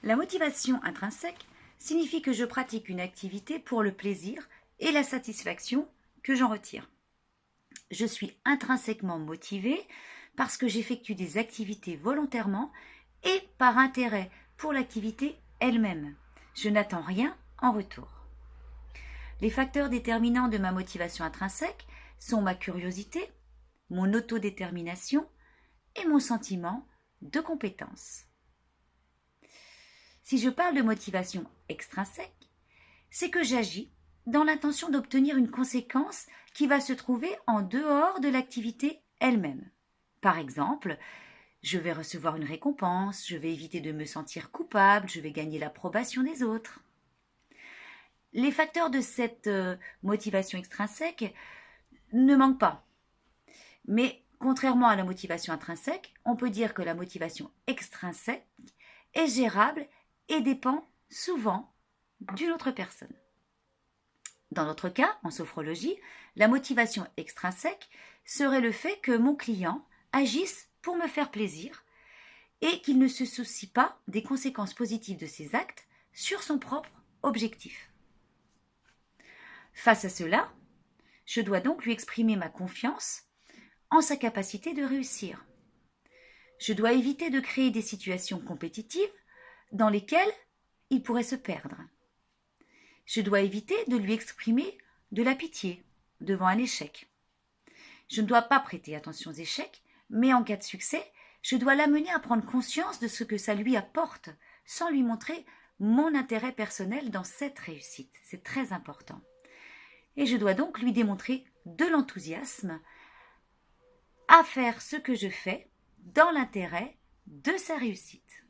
La motivation intrinsèque signifie que je pratique une activité pour le plaisir et la satisfaction que j'en retire. Je suis intrinsèquement motivée parce que j'effectue des activités volontairement et par intérêt pour l'activité elle-même. Je n'attends rien en retour. Les facteurs déterminants de ma motivation intrinsèque sont ma curiosité, mon autodétermination et mon sentiment de compétence. Si je parle de motivation extrinsèque, c'est que j'agis dans l'intention d'obtenir une conséquence qui va se trouver en dehors de l'activité elle-même. Par exemple, je vais recevoir une récompense, je vais éviter de me sentir coupable, je vais gagner l'approbation des autres. Les facteurs de cette motivation extrinsèque ne manquent pas. Mais contrairement à la motivation intrinsèque, on peut dire que la motivation extrinsèque est gérable et dépend souvent d'une autre personne. Dans notre cas, en sophrologie, la motivation extrinsèque serait le fait que mon client agisse pour me faire plaisir et qu'il ne se soucie pas des conséquences positives de ses actes sur son propre objectif. Face à cela, je dois donc lui exprimer ma confiance en sa capacité de réussir. Je dois éviter de créer des situations compétitives dans lesquelles il pourrait se perdre. Je dois éviter de lui exprimer de la pitié devant un échec. Je ne dois pas prêter attention aux échecs, mais en cas de succès, je dois l'amener à prendre conscience de ce que ça lui apporte, sans lui montrer mon intérêt personnel dans cette réussite. C'est très important. Et je dois donc lui démontrer de l'enthousiasme à faire ce que je fais dans l'intérêt de sa réussite.